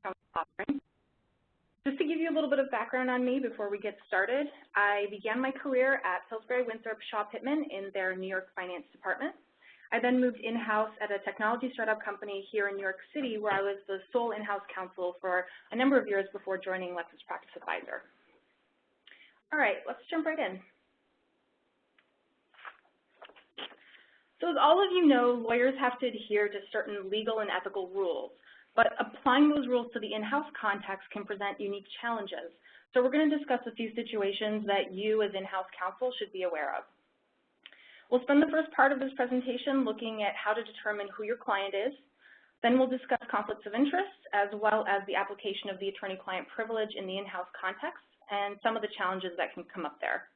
counsel offering. Just to give you a little bit of background on me before we get started, I began my career at Pillsbury Winthrop Shaw Pittman in their New York finance department. I then moved in-house at a technology startup company here in New York City, where I was the sole in-house counsel for a number of years before joining Lexis Practice Advisor. All right, let's jump right in. So as all of you know, lawyers have to adhere to certain legal and ethical rules, but applying those rules to the in-house context can present unique challenges. So we're going to discuss a few situations that you as in-house counsel should be aware of. We'll spend the first part of this presentation looking at how to determine who your client is. Then we'll discuss conflicts of interest, as well as the application of the attorney-client privilege in the in-house context and some of the challenges that can come up there.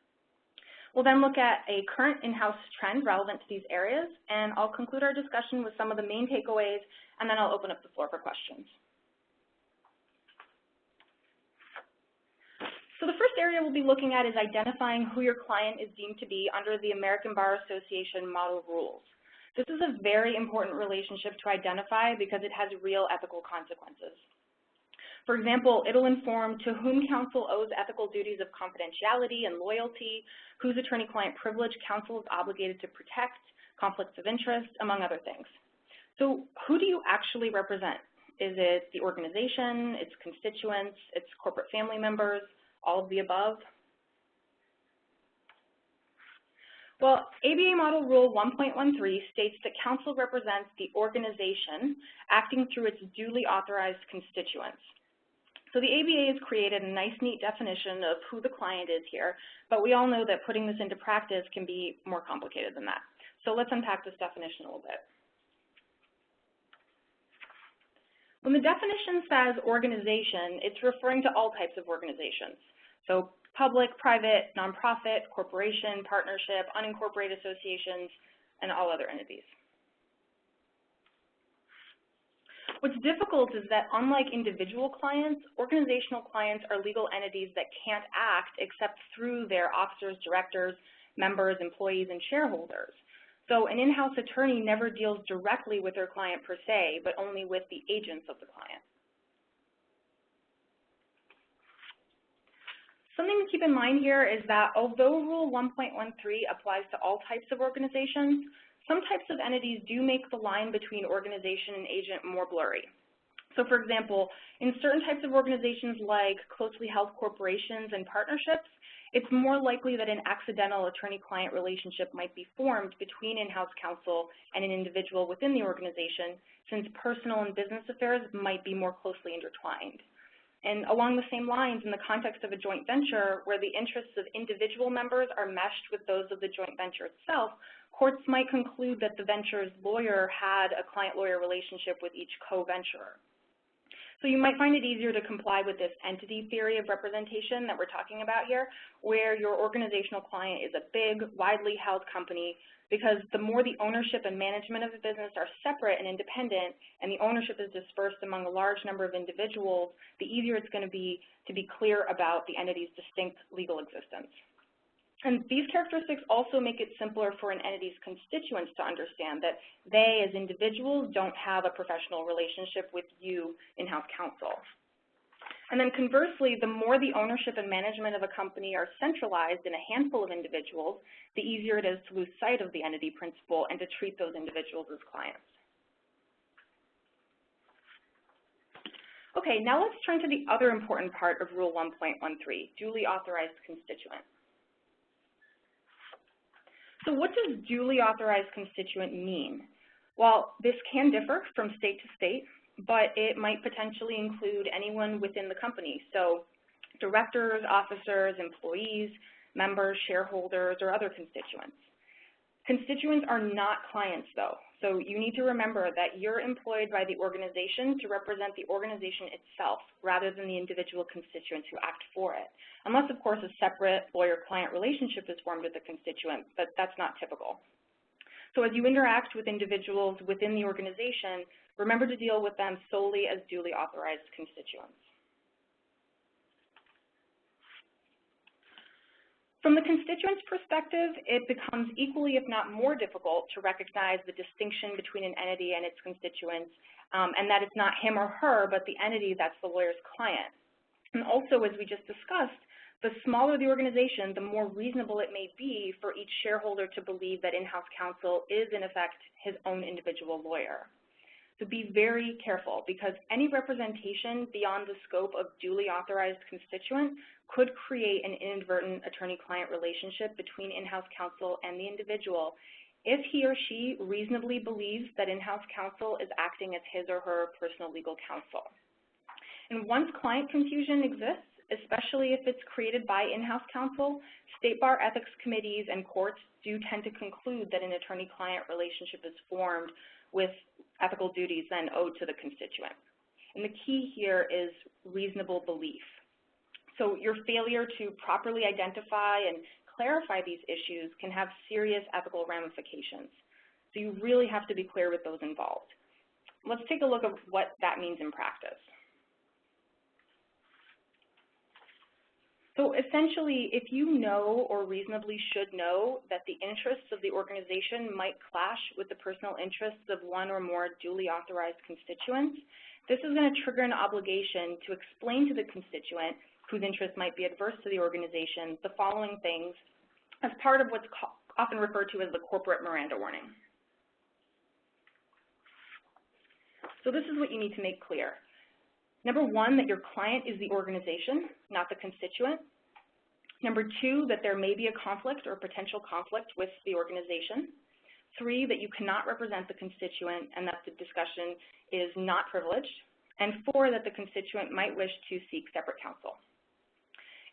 We'll then look at a current in-house trend relevant to these areas, and I'll conclude our discussion with some of the main takeaways, and then I'll open up the floor for questions. So the first area we'll be looking at is identifying who your client is deemed to be under the American Bar Association model rules. This is a very important relationship to identify because it has real ethical consequences. For example, it'll inform to whom counsel owes ethical duties of confidentiality and loyalty, whose attorney-client privilege counsel is obligated to protect, conflicts of interest, among other things. So who do you actually represent? Is it the organization, its constituents, its corporate family members, all of the above? Well, ABA Model Rule 1.13 states that counsel represents the organization acting through its duly authorized constituents. So the ABA has created a nice, neat definition of who the client is here, but we all know that putting this into practice can be more complicated than that. So let's unpack this definition a little bit. When the definition says organization, it's referring to all types of organizations. So public, private, nonprofit, corporation, partnership, unincorporated associations, and all other entities. What's difficult is that unlike individual clients, organizational clients are legal entities that can't act except through their officers, directors, members, employees, and shareholders. So an in-house attorney never deals directly with their client per se, but only with the agents of the client. Something to keep in mind here is that although Rule 1.13 applies to all types of organizations, some types of entities do make the line between organization and agent more blurry. So for example, in certain types of organizations like closely held corporations and partnerships, it's more likely that an accidental attorney-client relationship might be formed between in-house counsel and an individual within the organization, since personal and business affairs might be more closely intertwined. And along the same lines, in the context of a joint venture where the interests of individual members are meshed with those of the joint venture itself, courts might conclude that the venture's lawyer had a client-lawyer relationship with each co-venturer. So you might find it easier to comply with this entity theory of representation that we're talking about here, where your organizational client is a big, widely held company, because the more the ownership and management of the business are separate and independent, and the ownership is dispersed among a large number of individuals, the easier it's going to be clear about the entity's distinct legal existence. And these characteristics also make it simpler for an entity's constituents to understand that they, as individuals, don't have a professional relationship with you, in-house counsel. And then conversely, the more the ownership and management of a company are centralized in a handful of individuals, the easier it is to lose sight of the entity principle and to treat those individuals as clients. Okay, now let's turn to the other important part of Rule 1.13, duly authorized constituent. So what does duly authorized constituent mean? Well, this can differ from state to state, but it might potentially include anyone within the company. So directors, officers, employees, members, shareholders, or other constituents. Constituents are not clients, though. So you need to remember that you're employed by the organization to represent the organization itself rather than the individual constituents who act for it. Unless, of course, a separate lawyer-client relationship is formed with the constituent, but that's not typical. So as you interact with individuals within the organization, remember to deal with them solely as duly authorized constituents. From the constituent's perspective, it becomes equally, if not more difficult, to recognize the distinction between an entity and its constituents and that it's not him or her, but the entity that's the lawyer's client. And also, as we just discussed, the smaller the organization, the more reasonable it may be for each shareholder to believe that in-house counsel is, in effect, his own individual lawyer. So be very careful, because any representation beyond the scope of duly authorized constituent could create an inadvertent attorney-client relationship between in-house counsel and the individual if he or she reasonably believes that in-house counsel is acting as his or her personal legal counsel. And once client confusion exists, especially if it's created by in-house counsel, state bar ethics committees and courts do tend to conclude that an attorney-client relationship is formed with ethical duties then owed to the constituent. And the key here is reasonable belief. So your failure to properly identify and clarify these issues can have serious ethical ramifications. So you really have to be clear with those involved. Let's take a look at what that means in practice. So essentially, if you know or reasonably should know that the interests of the organization might clash with the personal interests of one or more duly authorized constituents, this is going to trigger an obligation to explain to the constituent whose interests might be adverse to the organization the following things as part of what's often referred to as the corporate Miranda warning. So this is what you need to make clear. Number one, that your client is the organization, not the constituent. Number two, that there may be a conflict or potential conflict with the organization. Three, that you cannot represent the constituent and that the discussion is not privileged. And four, that the constituent might wish to seek separate counsel.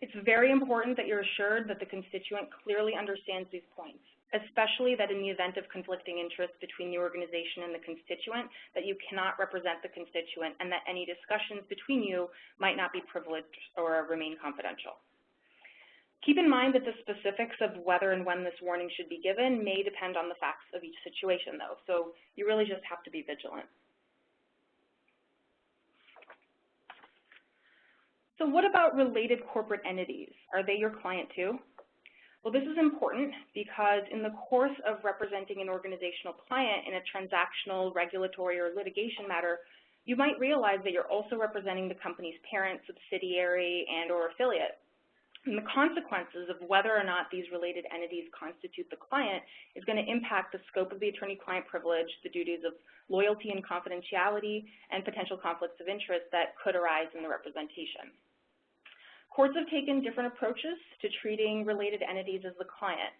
It's very important that you're assured that the constituent clearly understands these points, especially that in the event of conflicting interests between the organization and the constituent, that you cannot represent the constituent and that any discussions between you might not be privileged or remain confidential. Keep in mind that the specifics of whether and when this warning should be given may depend on the facts of each situation, though, so you really just have to be vigilant. So what about related corporate entities? Are they your client too? Well, this is important because in the course of representing an organizational client in a transactional, regulatory, or litigation matter, you might realize that you're also representing the company's parent, subsidiary, and/or affiliate. And the consequences of whether or not these related entities constitute the client is going to impact the scope of the attorney-client privilege, the duties of loyalty and confidentiality, and potential conflicts of interest that could arise in the representation. Courts have taken different approaches to treating related entities as the client.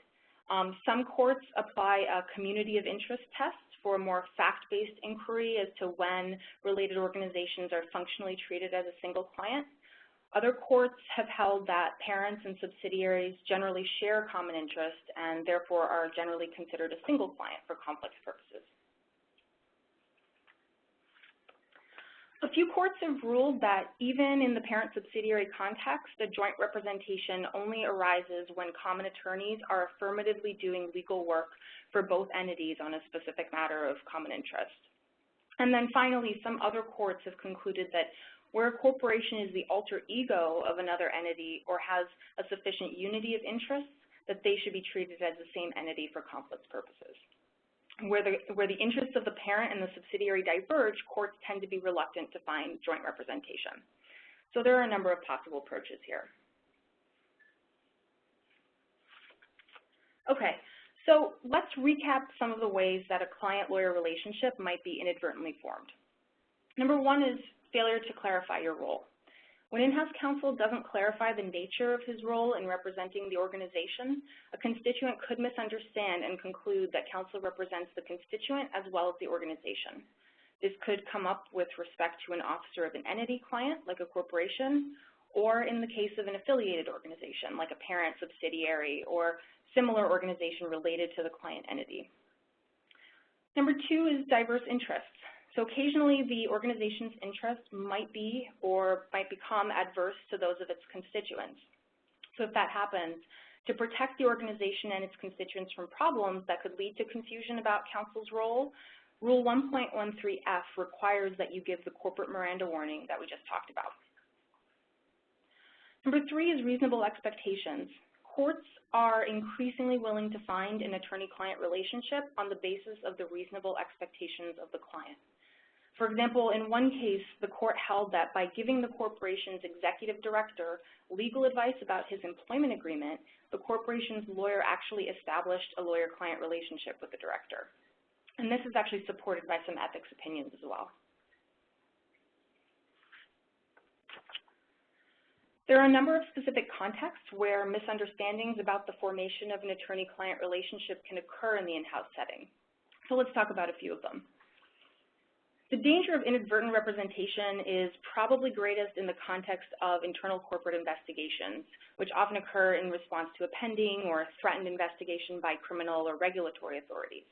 Some courts apply a community of interest test for a more fact-based inquiry as to when related organizations are functionally treated as a single client. Other courts have held that parents and subsidiaries generally share common interest and therefore are generally considered a single client for conflict purposes. A few courts have ruled that even in the parent-subsidiary context, the joint representation only arises when common attorneys are affirmatively doing legal work for both entities on a specific matter of common interest. And then finally, some other courts have concluded that where a corporation is the alter ego of another entity or has a sufficient unity of interests, that they should be treated as the same entity for conflict purposes. Where the interests of the parent and the subsidiary diverge, courts tend to be reluctant to find joint representation. So there are a number of possible approaches here. Okay, so let's recap some of the ways that a client-lawyer relationship might be inadvertently formed. Number one is failure to clarify your role. When in-house counsel doesn't clarify the nature of his role in representing the organization, a constituent could misunderstand and conclude that counsel represents the constituent as well as the organization. This could come up with respect to an officer of an entity client, like a corporation, or in the case of an affiliated organization, like a parent, subsidiary, or similar organization related to the client entity. Number two is diverse interests. So occasionally the organization's interests might be or might become adverse to those of its constituents. So if that happens, to protect the organization and its constituents from problems that could lead to confusion about counsel's role, Rule 1.13F requires that you give the corporate Miranda warning that we just talked about. Number three is reasonable expectations. Courts are increasingly willing to find an attorney-client relationship on the basis of the reasonable expectations of the client. For example, in one case, the court held that by giving the corporation's executive director legal advice about his employment agreement, the corporation's lawyer actually established a lawyer-client relationship with the director. And this is actually supported by some ethics opinions as well. There are a number of specific contexts where misunderstandings about the formation of an attorney-client relationship can occur in the in-house setting. So let's talk about a few of them. The danger of inadvertent representation is probably greatest in the context of internal corporate investigations, which often occur in response to a pending or threatened investigation by criminal or regulatory authorities.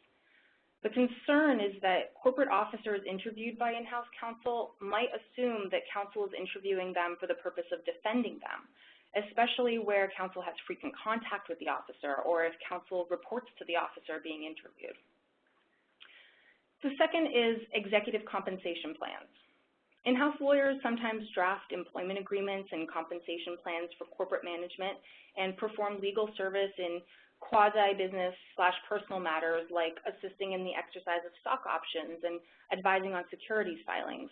The concern is that corporate officers interviewed by in-house counsel might assume that counsel is interviewing them for the purpose of defending them, especially where counsel has frequent contact with the officer or if counsel reports to the officer being interviewed. The second is executive compensation plans. In-house lawyers sometimes draft employment agreements and compensation plans for corporate management and perform legal service in quasi-business/personal matters like assisting in the exercise of stock options and advising on securities filings.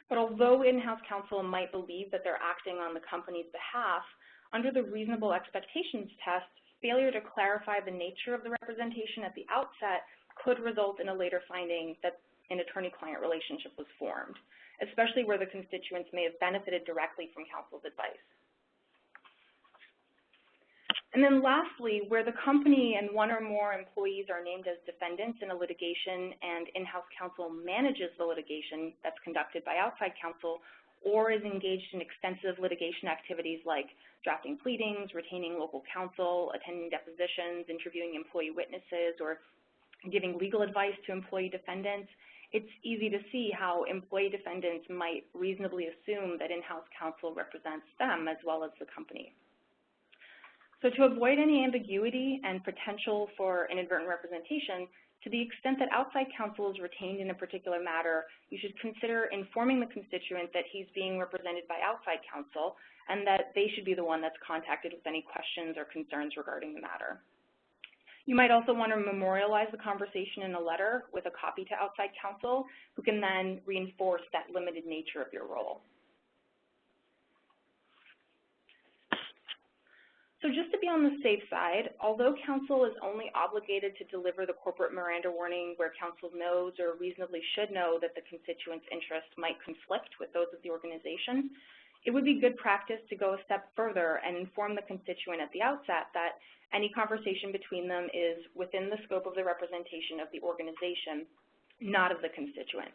But although in-house counsel might believe that they're acting on the company's behalf, under the reasonable expectations test, failure to clarify the nature of the representation at the outset could result in a later finding that an attorney-client relationship was formed, especially where the constituents may have benefited directly from counsel's advice. And then lastly, where the company and one or more employees are named as defendants in a litigation and in-house counsel manages the litigation that's conducted by outside counsel or is engaged in extensive litigation activities like drafting pleadings, retaining local counsel, attending depositions, interviewing employee witnesses, or giving legal advice to employee defendants, it's easy to see how employee defendants might reasonably assume that in-house counsel represents them as well as the company. So to avoid any ambiguity and potential for inadvertent representation, to the extent that outside counsel is retained in a particular matter, you should consider informing the constituent that he's being represented by outside counsel and that they should be the one that's contacted with any questions or concerns regarding the matter. You might also want to memorialize the conversation in a letter with a copy to outside counsel, who can then reinforce that limited nature of your role. So just to be on the safe side, although counsel is only obligated to deliver the corporate Miranda warning where counsel knows or reasonably should know that the constituent's interests might conflict with those of the organization, it would be good practice to go a step further and inform the constituent at the outset that any conversation between them is within the scope of the representation of the organization, not of the constituent,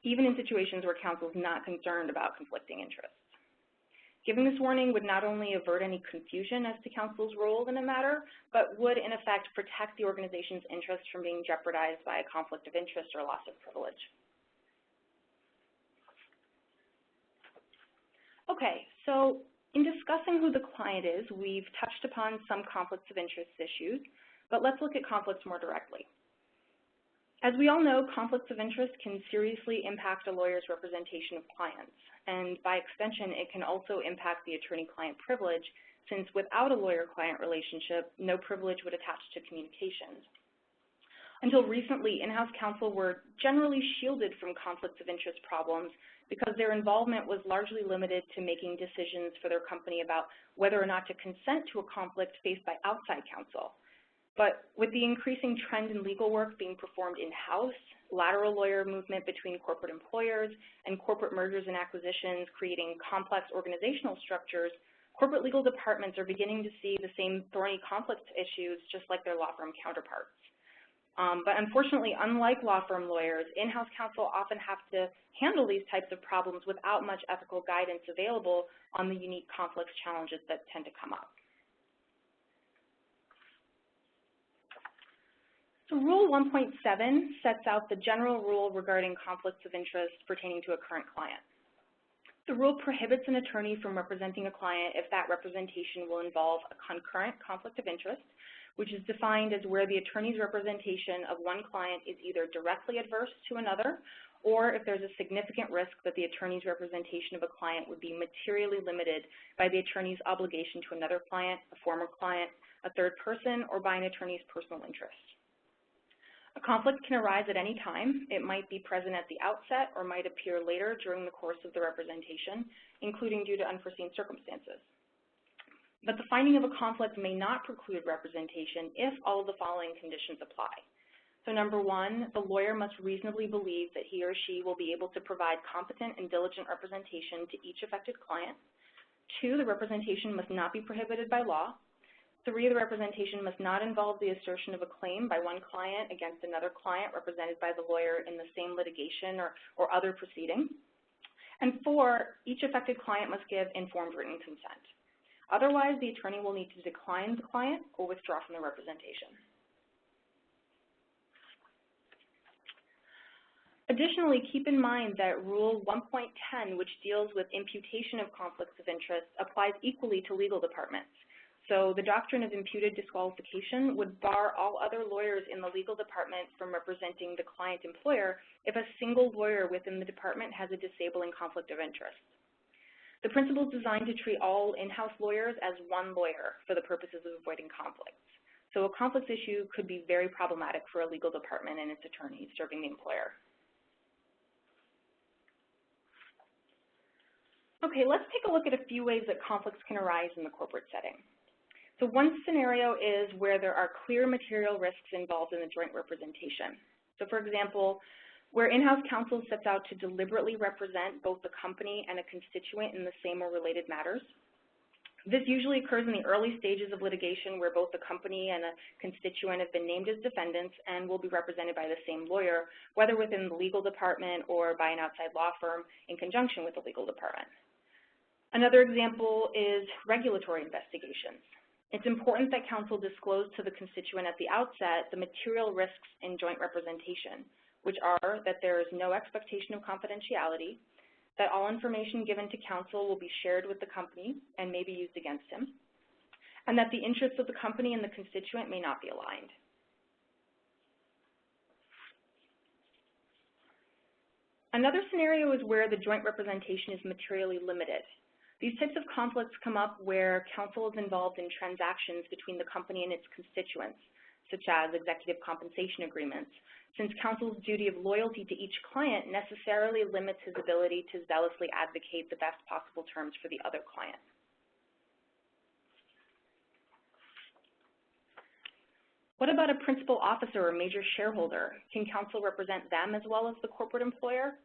even in situations where counsel is not concerned about conflicting interests. Giving this warning would not only avert any confusion as to counsel's role in a matter, but would in effect protect the organization's interests from being jeopardized by a conflict of interest or loss of privilege. Okay, so in discussing who the client is, we've touched upon some conflicts of interest issues, but let's look at conflicts more directly. As we all know, conflicts of interest can seriously impact a lawyer's representation of clients, and by extension, it can also impact the attorney-client privilege, since without a lawyer-client relationship, no privilege would attach to communications. Until recently, in-house counsel were generally shielded from conflicts of interest problems because their involvement was largely limited to making decisions for their company about whether or not to consent to a conflict faced by outside counsel. But with the increasing trend in legal work being performed in-house, lateral lawyer movement between corporate employers, and corporate mergers and acquisitions creating complex organizational structures, corporate legal departments are beginning to see the same thorny conflict issues just like their law firm counterparts. But unfortunately, unlike law firm lawyers, in-house counsel often have to handle these types of problems without much ethical guidance available on the unique conflicts challenges that tend to come up. So Rule 1.7 sets out the general rule regarding conflicts of interest pertaining to a current client. The rule prohibits an attorney from representing a client if that representation will involve a concurrent conflict of interest, which is defined as where the attorney's representation of one client is either directly adverse to another, or if there's a significant risk that the attorney's representation of a client would be materially limited by the attorney's obligation to another client, a former client, a third person, or by an attorney's personal interest. A conflict can arise at any time. It might be present at the outset or might appear later during the course of the representation, including due to unforeseen circumstances. But the finding of a conflict may not preclude representation if all of the following conditions apply. So number one, the lawyer must reasonably believe that he or she will be able to provide competent and diligent representation to each affected client. Two, the representation must not be prohibited by law. Three, the representation must not involve the assertion of a claim by one client against another client represented by the lawyer in the same litigation or other proceeding. And four, each affected client must give informed written consent. Otherwise, the attorney will need to decline the client or withdraw from the representation. Additionally, keep in mind that Rule 1.10, which deals with imputation of conflicts of interest, applies equally to legal departments. So the doctrine of imputed disqualification would bar all other lawyers in the legal department from representing the client employer if a single lawyer within the department has a disabling conflict of interest. The principle is designed to treat all in-house lawyers as one lawyer for the purposes of avoiding conflicts. So a conflicts issue could be very problematic for a legal department and its attorneys serving the employer. Okay, let's take a look at a few ways that conflicts can arise in the corporate setting. So one scenario is where there are clear material risks involved in the joint representation. So for example, where in-house counsel sets out to deliberately represent both the company and a constituent in the same or related matters. This usually occurs in the early stages of litigation where both the company and a constituent have been named as defendants and will be represented by the same lawyer, whether within the legal department or by an outside law firm in conjunction with the legal department. Another example is regulatory investigations. It's important that counsel disclose to the constituent at the outset the material risks in joint representation, which are that there is no expectation of confidentiality, that all information given to counsel will be shared with the company and may be used against him, and that the interests of the company and the constituent may not be aligned. Another scenario is where the joint representation is materially limited. These types of conflicts come up where counsel is involved in transactions between the company and its constituents, such as executive compensation agreements, since counsel's duty of loyalty to each client necessarily limits his ability to zealously advocate the best possible terms for the other client. What about a principal officer or major shareholder? Can counsel represent them as well as the corporate employer?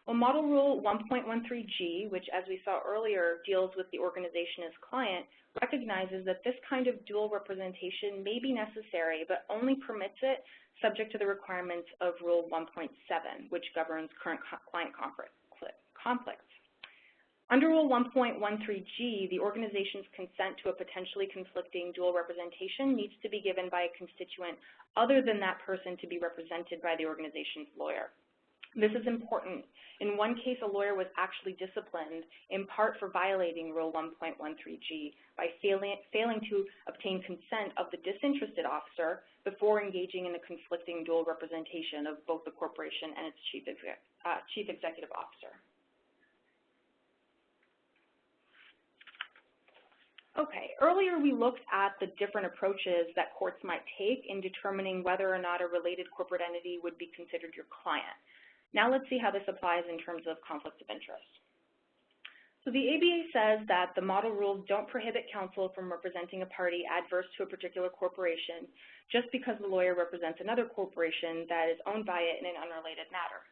Well, Model Rule 1.13G, which as we saw earlier deals with the organization as client, recognizes that this kind of dual representation may be necessary, but only permits it subject to the requirements of Rule 1.7, which governs current client conflicts. Under Rule 1.13G, the organization's consent to a potentially conflicting dual representation needs to be given by a constituent other than that person to be represented by the organization's lawyer. This is important. In one case, a lawyer was actually disciplined, in part for violating Rule 1.13G by failing to obtain consent of the disinterested officer before engaging in a conflicting dual representation of both the corporation and its chief executive officer. Okay, earlier we looked at the different approaches that courts might take in determining whether or not a related corporate entity would be considered your client. Now let's see how this applies in terms of conflicts of interest. So the ABA says that the model rules don't prohibit counsel from representing a party adverse to a particular corporation just because the lawyer represents another corporation that is owned by it in an unrelated matter.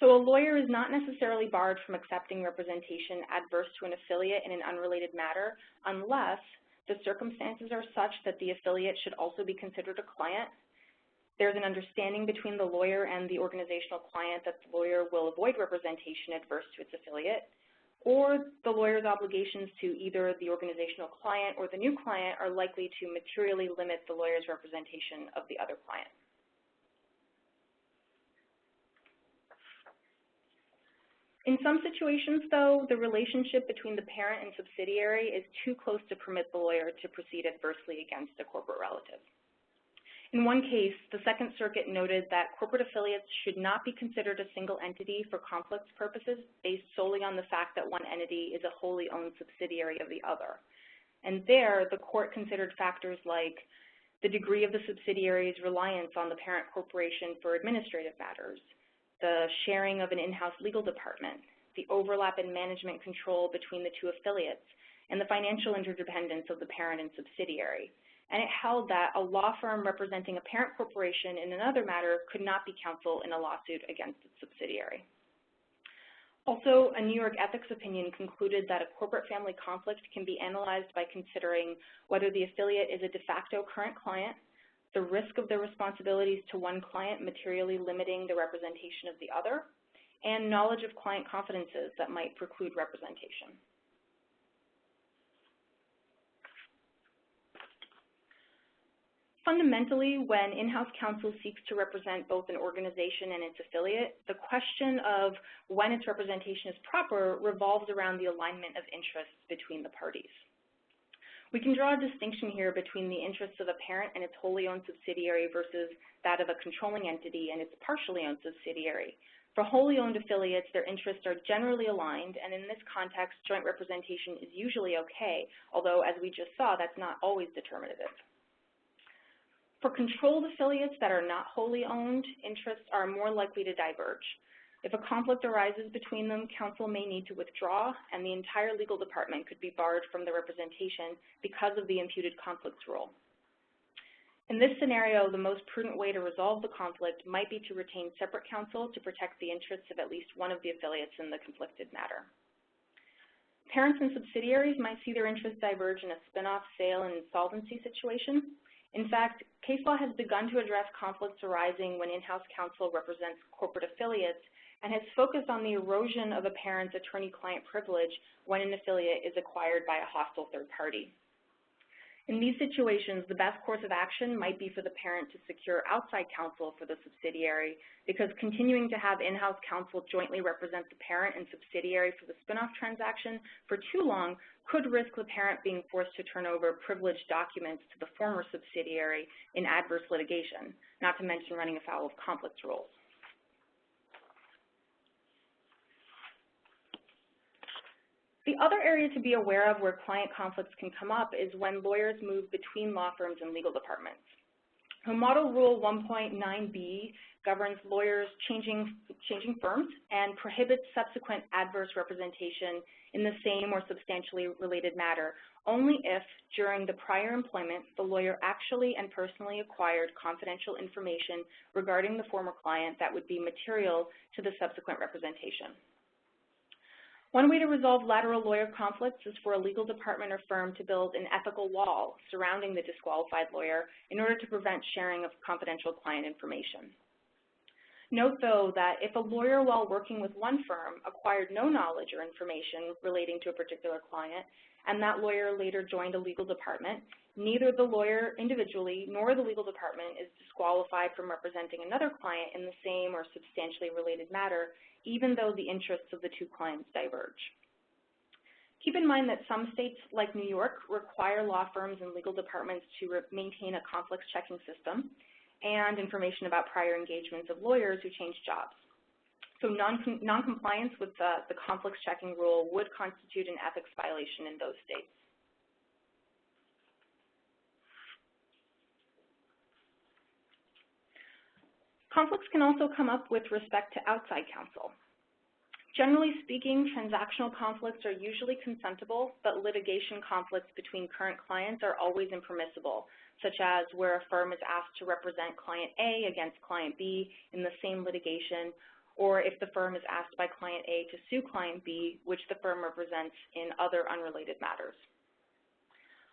So a lawyer is not necessarily barred from accepting representation adverse to an affiliate in an unrelated matter unless the circumstances are such that the affiliate should also be considered a client. There's an understanding between the lawyer and the organizational client that the lawyer will avoid representation adverse to its affiliate, or the lawyer's obligations to either the organizational client or the new client are likely to materially limit the lawyer's representation of the other client. In some situations, though, the relationship between the parent and subsidiary is too close to permit the lawyer to proceed adversely against a corporate relative. In one case, the Second Circuit noted that corporate affiliates should not be considered a single entity for conflicts purposes based solely on the fact that one entity is a wholly owned subsidiary of the other. And there, the court considered factors like the degree of the subsidiary's reliance on the parent corporation for administrative matters, the sharing of an in-house legal department, the overlap in management control between the two affiliates, and the financial interdependence of the parent and subsidiary. And it held that a law firm representing a parent corporation in another matter could not be counsel in a lawsuit against its subsidiary. Also, a New York ethics opinion concluded that a corporate family conflict can be analyzed by considering whether the affiliate is a de facto current client, the risk of their responsibilities to one client materially limiting the representation of the other, and knowledge of client confidences that might preclude representation. Fundamentally, when in-house counsel seeks to represent both an organization and its affiliate, the question of when its representation is proper revolves around the alignment of interests between the parties. We can draw a distinction here between the interests of a parent and its wholly owned subsidiary versus that of a controlling entity and its partially owned subsidiary. For wholly owned affiliates, their interests are generally aligned, and in this context, joint representation is usually okay, although as we just saw, that's not always determinative. For controlled affiliates that are not wholly owned, interests are more likely to diverge. If a conflict arises between them, counsel may need to withdraw, and the entire legal department could be barred from the representation because of the imputed conflicts rule. In this scenario, the most prudent way to resolve the conflict might be to retain separate counsel to protect the interests of at least one of the affiliates in the conflicted matter. Parents and subsidiaries might see their interests diverge in a spin-off, sale, and insolvency situation. In fact, case law has begun to address conflicts arising when in-house counsel represents corporate affiliates and has focused on the erosion of a parent's attorney-client privilege when an affiliate is acquired by a hostile third party. In these situations, the best course of action might be for the parent to secure outside counsel for the subsidiary, because continuing to have in-house counsel jointly represent the parent and subsidiary for the spin-off transaction for too long could risk the parent being forced to turn over privileged documents to the former subsidiary in adverse litigation, not to mention running afoul of conflict rules. The other area to be aware of where client conflicts can come up is when lawyers move between law firms and legal departments. So Model Rule 1.9b governs lawyers changing firms and prohibits subsequent adverse representation in the same or substantially related matter only if, during the prior employment, the lawyer actually and personally acquired confidential information regarding the former client that would be material to the subsequent representation. One way to resolve lateral lawyer conflicts is for a legal department or firm to build an ethical wall surrounding the disqualified lawyer in order to prevent sharing of confidential client information. Note, though, that if a lawyer, while working with one firm, acquired no knowledge or information relating to a particular client, and that lawyer later joined a legal department, neither the lawyer individually nor the legal department is disqualified from representing another client in the same or substantially related matter, even though the interests of the two clients diverge. Keep in mind that some states, like New York, require law firms and legal departments to maintain a conflicts checking system and information about prior engagements of lawyers who change jobs. So non-compliance with the conflicts checking rule would constitute an ethics violation in those states. Conflicts can also come up with respect to outside counsel. Generally speaking, transactional conflicts are usually consentable, but litigation conflicts between current clients are always impermissible, such as where a firm is asked to represent client A against client B in the same litigation, or if the firm is asked by client A to sue client B, which the firm represents in other unrelated matters.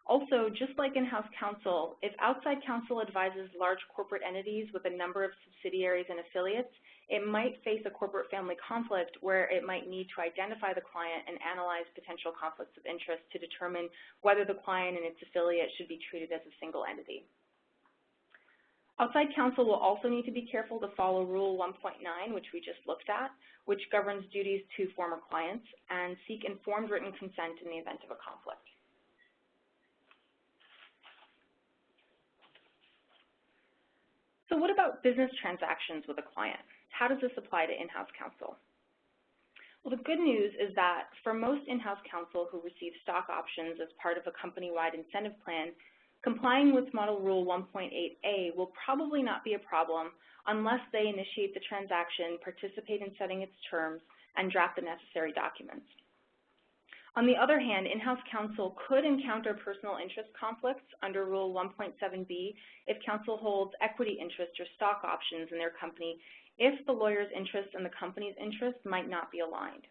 Also, just like in-house counsel, if outside counsel advises large corporate entities with a number of subsidiaries and affiliates, it might face a corporate family conflict where it might need to identify the client and analyze potential conflicts of interest to determine whether the client and its affiliate should be treated as a single entity. Outside counsel will also need to be careful to follow Rule 1.9, which we just looked at, which governs duties to former clients, and seek informed written consent in the event of a conflict. So what about business transactions with a client? How does this apply to in-house counsel? Well, the good news is that for most in-house counsel who receive stock options as part of a company-wide incentive plan, complying with Model Rule 1.8a will probably not be a problem unless they initiate the transaction, participate in setting its terms, and draft the necessary documents. On the other hand, in-house counsel could encounter personal interest conflicts under Rule 1.7b if counsel holds equity interest or stock options in their company if the lawyer's interest and the company's interest might not be aligned.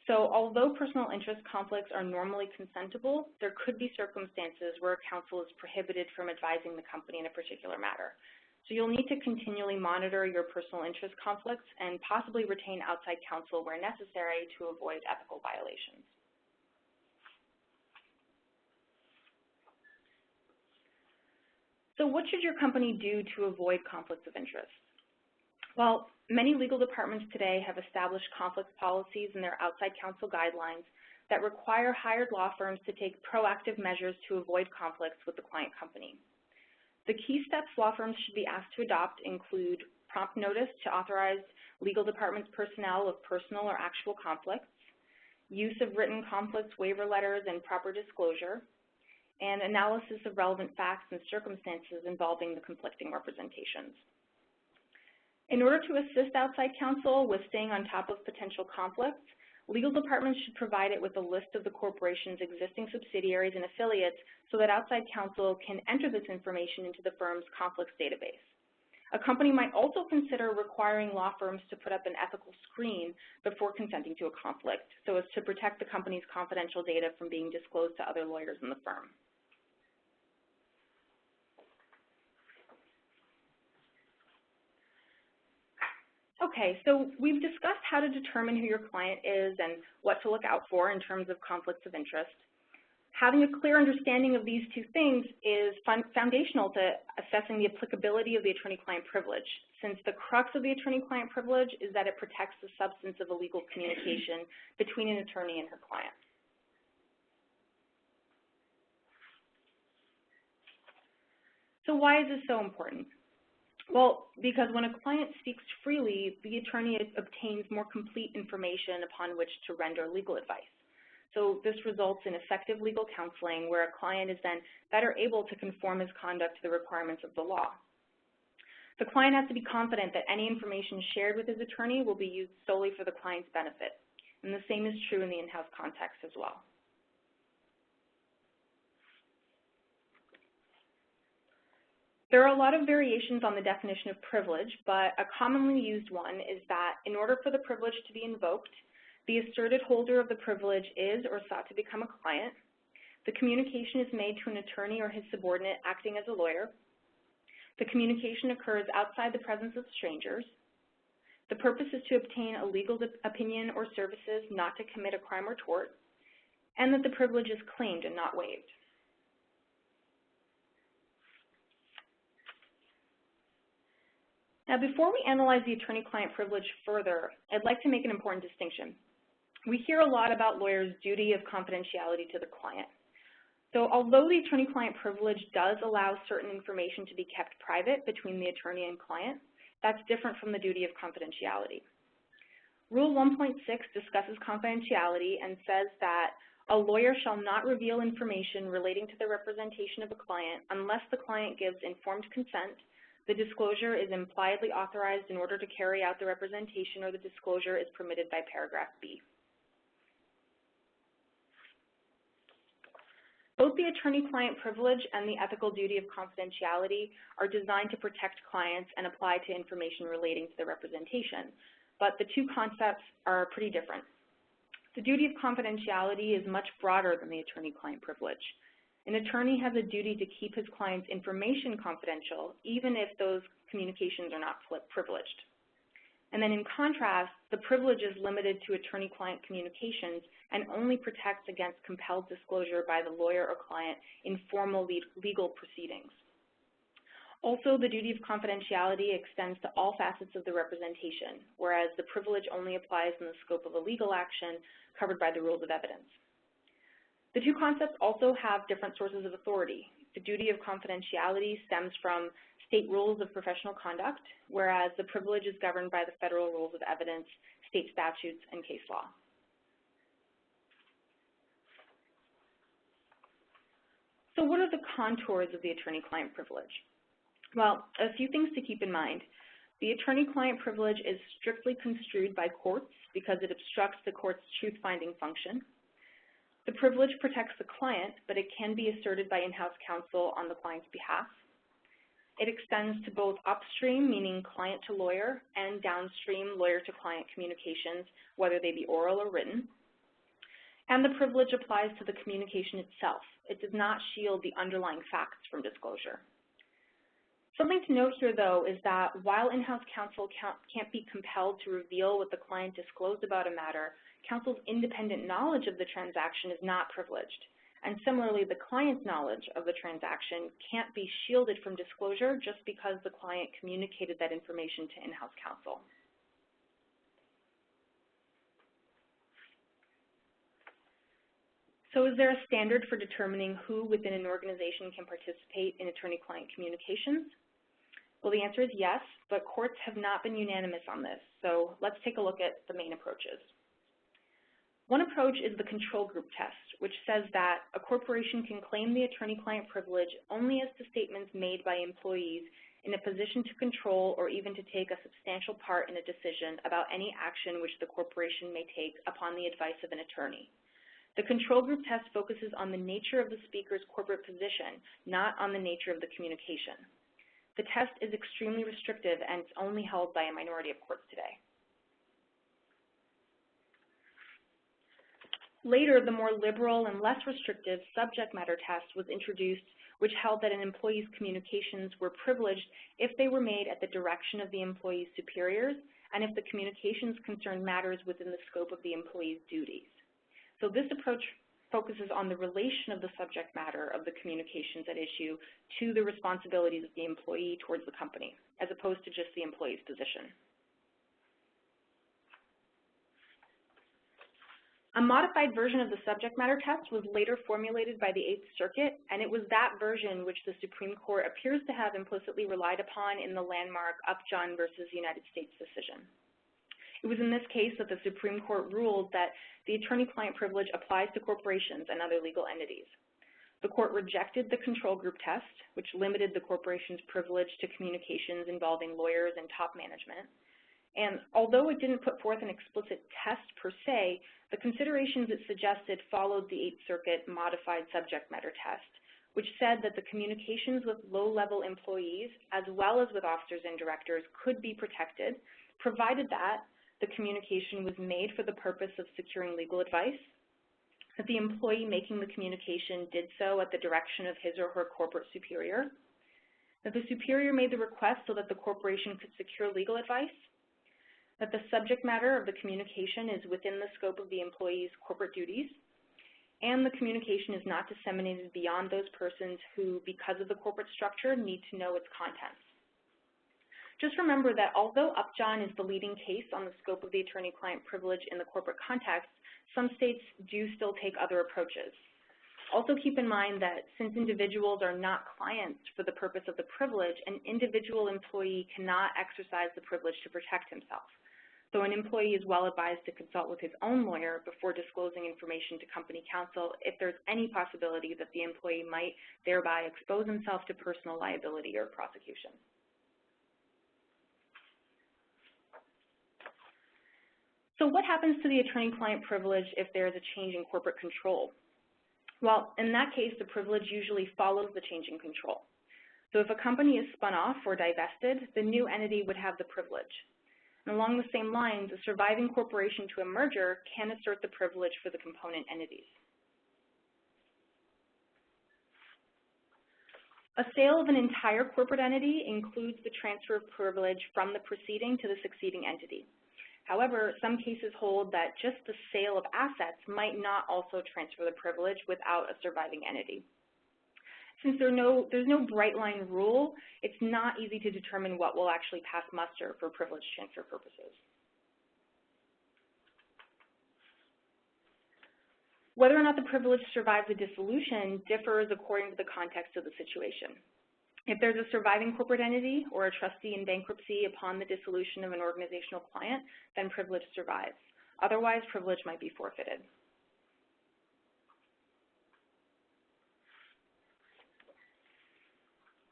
So although personal interest conflicts are normally consentable, there could be circumstances where counsel is prohibited from advising the company in a particular matter. So you'll need to continually monitor your personal interest conflicts and possibly retain outside counsel where necessary to avoid ethical violations. So what should your company do to avoid conflicts of interest? Well, many legal departments today have established conflict policies in their outside counsel guidelines that require hired law firms to take proactive measures to avoid conflicts with the client company. The key steps law firms should be asked to adopt include prompt notice to authorized legal departments personnel of personal or actual conflicts, use of written conflicts waiver letters and proper disclosure, and analysis of relevant facts and circumstances involving the conflicting representations. In order to assist outside counsel with staying on top of potential conflicts, legal departments should provide it with a list of the corporation's existing subsidiaries and affiliates so that outside counsel can enter this information into the firm's conflicts database. A company might also consider requiring law firms to put up an ethical screen before consenting to a conflict so as to protect the company's confidential data from being disclosed to other lawyers in the firm. Okay, so we've discussed how to determine who your client is and what to look out for in terms of conflicts of interest. Having a clear understanding of these two things is foundational to assessing the applicability of the attorney-client privilege, since the crux of the attorney-client privilege is that it protects the substance of a legal communication between an attorney and her client. So why is this so important? Well, because when a client speaks freely, the attorney obtains more complete information upon which to render legal advice. So this results in effective legal counseling where a client is then better able to conform his conduct to the requirements of the law. The client has to be confident that any information shared with his attorney will be used solely for the client's benefit. And the same is true in the in-house context as well. There are a lot of variations on the definition of privilege, but a commonly used one is that in order for the privilege to be invoked, the asserted holder of the privilege is or sought to become a client, the communication is made to an attorney or his subordinate acting as a lawyer, the communication occurs outside the presence of strangers, the purpose is to obtain a legal opinion or services not to commit a crime or tort, and that the privilege is claimed and not waived. Now, before we analyze the attorney-client privilege further, I'd like to make an important distinction. We hear a lot about lawyers' duty of confidentiality to the client. So although the attorney-client privilege does allow certain information to be kept private between the attorney and client, that's different from the duty of confidentiality. Rule 1.6 discusses confidentiality and says that a lawyer shall not reveal information relating to the representation of a client unless the client gives informed consent, the disclosure is impliedly authorized in order to carry out the representation, or the disclosure is permitted by paragraph B. Both the attorney-client privilege and the ethical duty of confidentiality are designed to protect clients and apply to information relating to the representation, but the two concepts are pretty different. The duty of confidentiality is much broader than the attorney-client privilege. An attorney has a duty to keep his client's information confidential, even if those communications are not privileged. And then in contrast, the privilege is limited to attorney-client communications and only protects against compelled disclosure by the lawyer or client in formal legal proceedings. Also, the duty of confidentiality extends to all facets of the representation, whereas the privilege only applies in the scope of a legal action covered by the rules of evidence. The two concepts also have different sources of authority. The duty of confidentiality stems from state rules of professional conduct, whereas the privilege is governed by the federal rules of evidence, state statutes, and case law. So what are the contours of the attorney-client privilege? Well, a few things to keep in mind. The attorney-client privilege is strictly construed by courts because it obstructs the court's truth-finding function. The privilege protects the client, but it can be asserted by in-house counsel on the client's behalf. It extends to both upstream, meaning client to lawyer, and downstream, lawyer to client communications, whether they be oral or written. And the privilege applies to the communication itself. It does not shield the underlying facts from disclosure. Something to note here, though, is that while in-house counsel can't be compelled to reveal what the client disclosed about a matter, counsel's independent knowledge of the transaction is not privileged. And similarly, the client's knowledge of the transaction can't be shielded from disclosure just because the client communicated that information to in-house counsel. So is there a standard for determining who within an organization can participate in attorney-client communications? Well, the answer is yes, but courts have not been unanimous on this. So let's take a look at the main approaches. One approach is the control group test, which says that a corporation can claim the attorney-client privilege only as to statements made by employees in a position to control or even to take a substantial part in a decision about any action which the corporation may take upon the advice of an attorney. The control group test focuses on the nature of the speaker's corporate position, not on the nature of the communication. The test is extremely restrictive and it's only held by a minority of courts today. Later, the more liberal and less restrictive subject matter test was introduced, which held that an employee's communications were privileged if they were made at the direction of the employee's superiors and if the communications concerned matters within the scope of the employee's duties. So this approach focuses on the relation of the subject matter of the communications at issue to the responsibilities of the employee towards the company, as opposed to just the employee's position. A modified version of the subject matter test was later formulated by the Eighth Circuit, and it was that version which the Supreme Court appears to have implicitly relied upon in the landmark Upjohn versus United States decision. It was in this case that the Supreme Court ruled that the attorney-client privilege applies to corporations and other legal entities. The court rejected the control group test, which limited the corporation's privilege to communications involving lawyers and top management. And although it didn't put forth an explicit test per se, the considerations it suggested followed the Eighth Circuit modified subject matter test, which said that the communications with low-level employees, as well as with officers and directors, could be protected, provided that the communication was made for the purpose of securing legal advice, that the employee making the communication did so at the direction of his or her corporate superior, that the superior made the request so that the corporation could secure legal advice, that the subject matter of the communication is within the scope of the employee's corporate duties, and the communication is not disseminated beyond those persons who, because of the corporate structure, need to know its contents. Just remember that although Upjohn is the leading case on the scope of the attorney-client privilege in the corporate context, some states do still take other approaches. Also keep in mind that since individuals are not clients for the purpose of the privilege, an individual employee cannot exercise the privilege to protect himself. So an employee is well advised to consult with his own lawyer before disclosing information to company counsel if there's any possibility that the employee might thereby expose himself to personal liability or prosecution. So what happens to the attorney-client privilege if there is a change in corporate control? Well, in that case, the privilege usually follows the change in control. So if a company is spun off or divested, the new entity would have the privilege. And along the same lines, a surviving corporation to a merger can assert the privilege for the component entities. A sale of an entire corporate entity includes the transfer of privilege from the preceding to the succeeding entity. However, some cases hold that just the sale of assets might not also transfer the privilege without a surviving entity. Since there's no bright line rule, it's not easy to determine what will actually pass muster for privilege transfer purposes. Whether or not the privilege survives a dissolution differs according to the context of the situation. If there's a surviving corporate entity or a trustee in bankruptcy upon the dissolution of an organizational client, then privilege survives. Otherwise, privilege might be forfeited.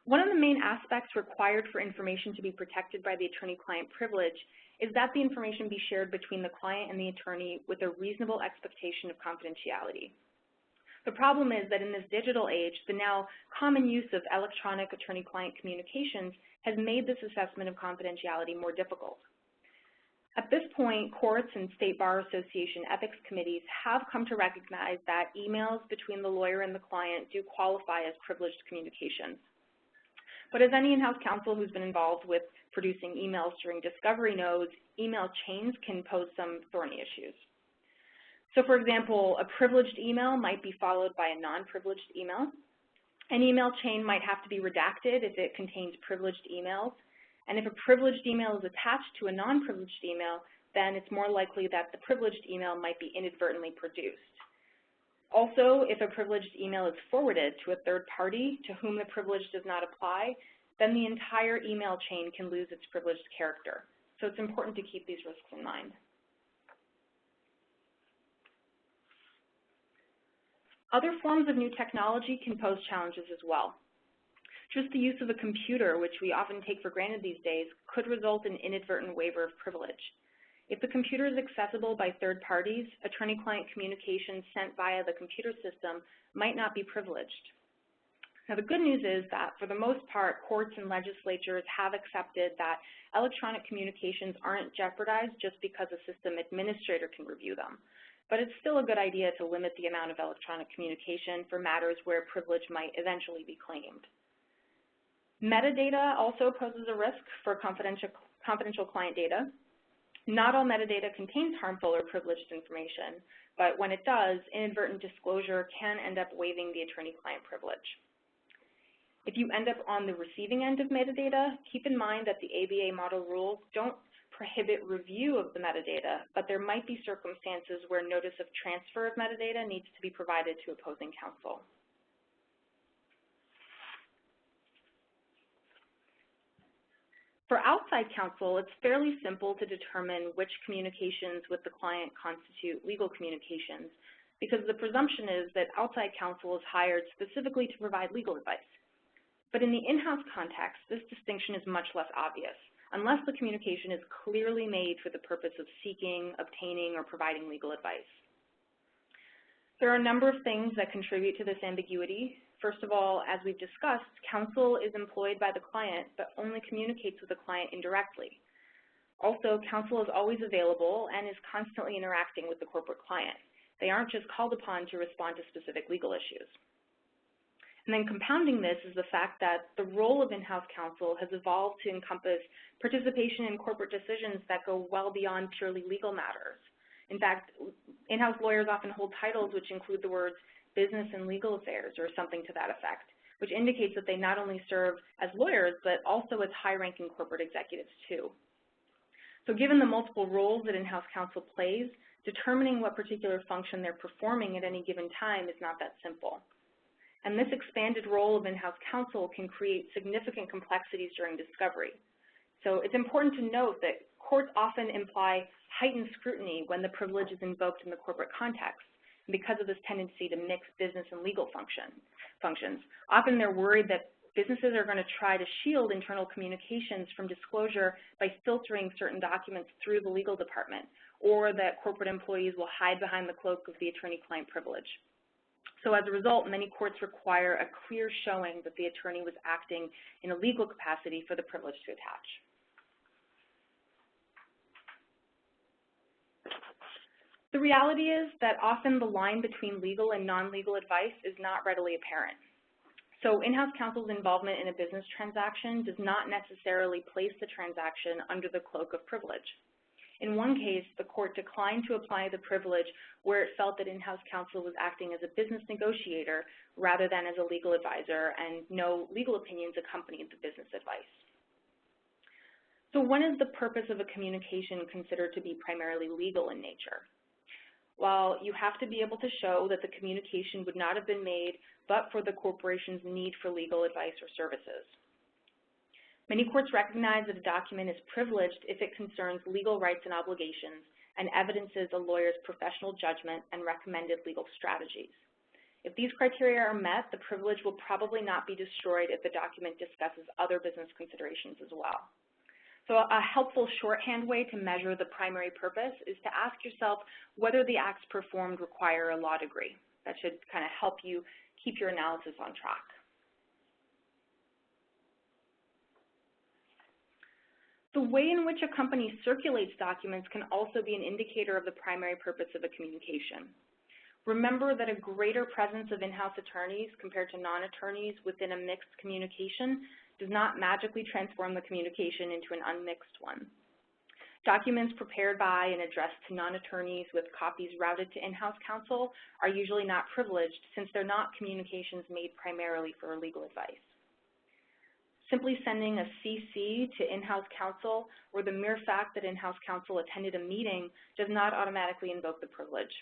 One of the main aspects required for information to be protected by the attorney-client privilege is that the information be shared between the client and the attorney with a reasonable expectation of confidentiality. The problem is that in this digital age, the now common use of electronic attorney-client communications has made this assessment of confidentiality more difficult. At this point, courts and State Bar Association ethics committees have come to recognize that emails between the lawyer and the client do qualify as privileged communications. But as any in-house counsel who's been involved with producing emails during discovery knows, email chains can pose some thorny issues. So for example, a privileged email might be followed by a non-privileged email. An email chain might have to be redacted if it contains privileged emails. And if a privileged email is attached to a non-privileged email, then it's more likely that the privileged email might be inadvertently produced. Also, if a privileged email is forwarded to a third party to whom the privilege does not apply, then the entire email chain can lose its privileged character. So it's important to keep these risks in mind. Other forms of new technology can pose challenges as well. Just the use of a computer, which we often take for granted these days, could result in inadvertent waiver of privilege. If the computer is accessible by third parties, attorney-client communications sent via the computer system might not be privileged. Now, the good news is that, for the most part, courts and legislatures have accepted that electronic communications aren't jeopardized just because a system administrator can review them. But it's still a good idea to limit the amount of electronic communication for matters where privilege might eventually be claimed. Metadata also poses a risk for confidential client data. Not all metadata contains harmful or privileged information, but when it does, inadvertent disclosure can end up waiving the attorney-client privilege. If you end up on the receiving end of metadata, keep in mind that the ABA model rules don't prohibit review of the metadata, but there might be circumstances where notice of transfer of metadata needs to be provided to opposing counsel. For outside counsel, it's fairly simple to determine which communications with the client constitute legal communications, because the presumption is that outside counsel is hired specifically to provide legal advice. But in the in-house context, this distinction is much less obvious, unless the communication is clearly made for the purpose of seeking, obtaining, or providing legal advice. There are a number of things that contribute to this ambiguity. First of all, as we've discussed, counsel is employed by the client, but only communicates with the client indirectly. Also, counsel is always available and is constantly interacting with the corporate client. They aren't just called upon to respond to specific legal issues. And then compounding this is the fact that the role of in-house counsel has evolved to encompass participation in corporate decisions that go well beyond purely legal matters. In fact, in-house lawyers often hold titles which include the words business and legal affairs or something to that effect, which indicates that they not only serve as lawyers, but also as high-ranking corporate executives too. So given the multiple roles that in-house counsel plays, determining what particular function they're performing at any given time is not that simple. And this expanded role of in-house counsel can create significant complexities during discovery. So it's important to note that courts often imply heightened scrutiny when the privilege is invoked in the corporate context, because of this tendency to mix business and legal functions. Often they're worried that businesses are going to try to shield internal communications from disclosure by filtering certain documents through the legal department, or that corporate employees will hide behind the cloak of the attorney-client privilege. So as a result, many courts require a clear showing that the attorney was acting in a legal capacity for the privilege to attach. The reality is that often the line between legal and non-legal advice is not readily apparent. So in-house counsel's involvement in a business transaction does not necessarily place the transaction under the cloak of privilege. In one case, the court declined to apply the privilege where it felt that in-house counsel was acting as a business negotiator rather than as a legal advisor, and no legal opinions accompanied the business advice. So when is the purpose of a communication considered to be primarily legal in nature? Well, you have to be able to show that the communication would not have been made but for the corporation's need for legal advice or services. Many courts recognize that a document is privileged if it concerns legal rights and obligations and evidences a lawyer's professional judgment and recommended legal strategies. If these criteria are met, the privilege will probably not be destroyed if the document discusses other business considerations as well. So a helpful shorthand way to measure the primary purpose is to ask yourself whether the acts performed require a law degree. That should kind of help you keep your analysis on track. The way in which a company circulates documents can also be an indicator of the primary purpose of a communication. Remember that a greater presence of in-house attorneys compared to non-attorneys within a mixed communication does not magically transform the communication into an unmixed one. Documents prepared by and addressed to non-attorneys with copies routed to in-house counsel are usually not privileged since they're not communications made primarily for legal advice. Simply sending a CC to in-house counsel or the mere fact that in-house counsel attended a meeting does not automatically invoke the privilege.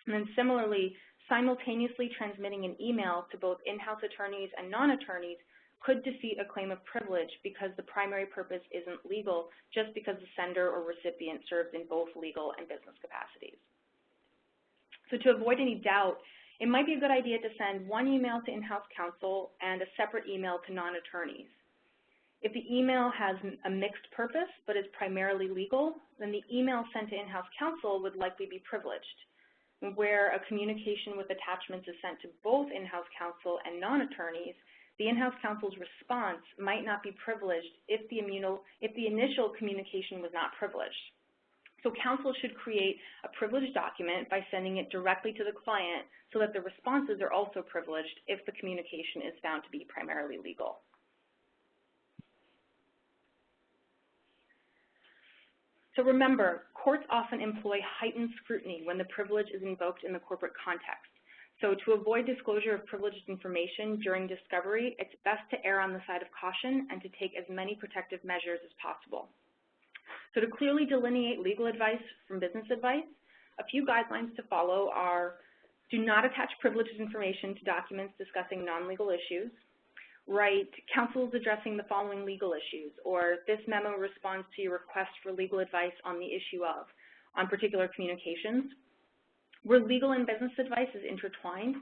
And then similarly, simultaneously transmitting an email to both in-house attorneys and non-attorneys could defeat a claim of privilege because the primary purpose isn't legal just because the sender or recipient serves in both legal and business capacities. So to avoid any doubt, it might be a good idea to send one email to in-house counsel and a separate email to non-attorneys. If the email has a mixed purpose but is primarily legal, then the email sent to in-house counsel would likely be privileged. Where a communication with attachments is sent to both in-house counsel and non-attorneys, the in-house counsel's response might not be privileged if the initial communication was not privileged. So counsel should create a privileged document by sending it directly to the client so that the responses are also privileged if the communication is found to be primarily legal. So remember, courts often employ heightened scrutiny when the privilege is invoked in the corporate context. So to avoid disclosure of privileged information during discovery, it's best to err on the side of caution and to take as many protective measures as possible. So to clearly delineate legal advice from business advice, a few guidelines to follow are: do not attach privileged information to documents discussing non-legal issues. Write, counsel is addressing the following legal issues, or this memo responds to your request for legal advice on the issue of, on particular communications. Where legal and business advice is intertwined,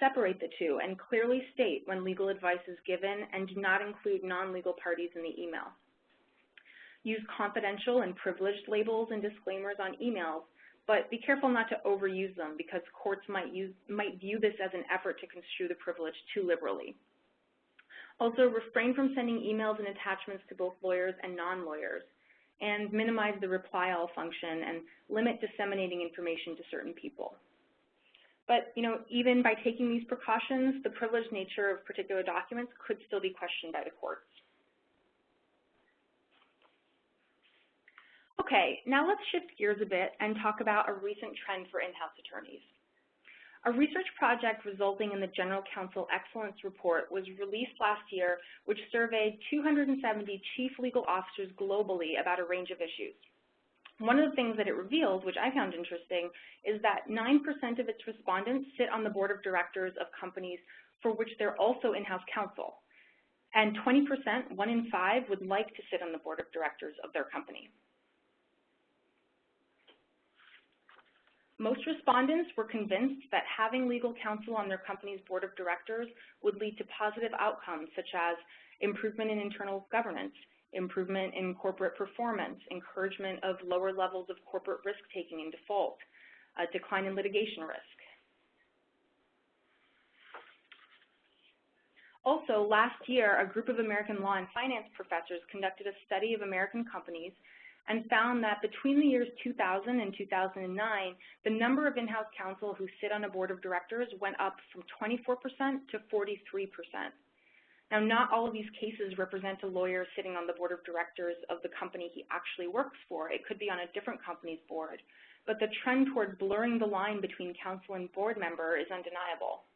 separate the two and clearly state when legal advice is given and do not include non-legal parties in the email. Use confidential and privileged labels and disclaimers on emails, but be careful not to overuse them because courts might view this as an effort to construe the privilege too liberally. Also, refrain from sending emails and attachments to both lawyers and non-lawyers, and minimize the reply all function and limit disseminating information to certain people. But, even by taking these precautions, the privileged nature of particular documents could still be questioned by the courts. Okay, now let's shift gears a bit and talk about a recent trend for in-house attorneys. A research project resulting in the General Counsel Excellence Report was released last year, which surveyed 270 chief legal officers globally about a range of issues. One of the things that it reveals, which I found interesting, is that 9% of its respondents sit on the board of directors of companies for which they're also in-house counsel. And 20%, 1 in 5, would like to sit on the board of directors of their company. Most respondents were convinced that having legal counsel on their company's board of directors would lead to positive outcomes such as improvement in internal governance, improvement in corporate performance, encouragement of lower levels of corporate risk-taking and default, a decline in litigation risk. Also, last year, a group of American law and finance professors conducted a study of American companies and found that between the years 2000 and 2009, the number of in-house counsel who sit on a board of directors went up from 24% to 43%. Now, not all of these cases represent a lawyer sitting on the board of directors of the company he actually works for. It could be on a different company's board. But the trend toward blurring the line between counsel and board member is undeniable.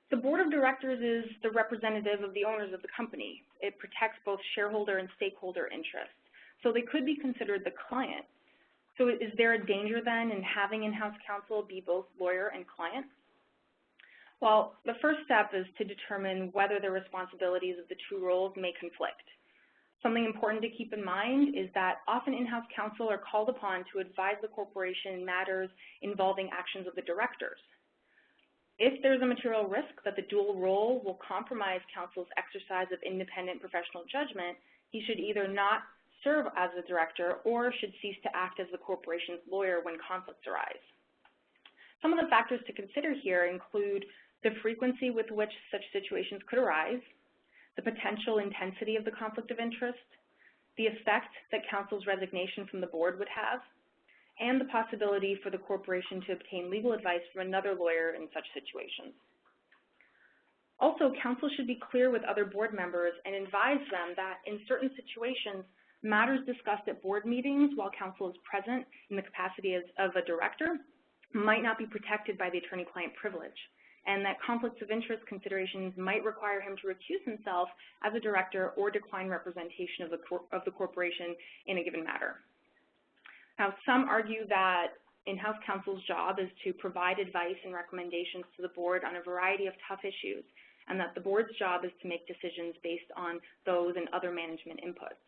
The board of directors is the representative of the owners of the company. It protects both shareholder and stakeholder interests. So they could be considered the client. So is there a danger then in having in-house counsel be both lawyer and client? Well, the first step is to determine whether the responsibilities of the two roles may conflict. Something important to keep in mind is that often in-house counsel are called upon to advise the corporation in matters involving actions of the directors. If there's a material risk that the dual role will compromise counsel's exercise of independent professional judgment, he should either not serve as a director or should cease to act as the corporation's lawyer when conflicts arise. Some of the factors to consider here include the frequency with which such situations could arise, the potential intensity of the conflict of interest, the effect that counsel's resignation from the board would have, and the possibility for the corporation to obtain legal advice from another lawyer in such situations. Also, counsel should be clear with other board members and advise them that in certain situations, matters discussed at board meetings while counsel is present in the capacity of a director might not be protected by the attorney-client privilege, and that conflicts of interest considerations might require him to recuse himself as a director or decline representation of the corporation in a given matter. Now, some argue that in-house counsel's job is to provide advice and recommendations to the board on a variety of tough issues, and that the board's job is to make decisions based on those and other management inputs.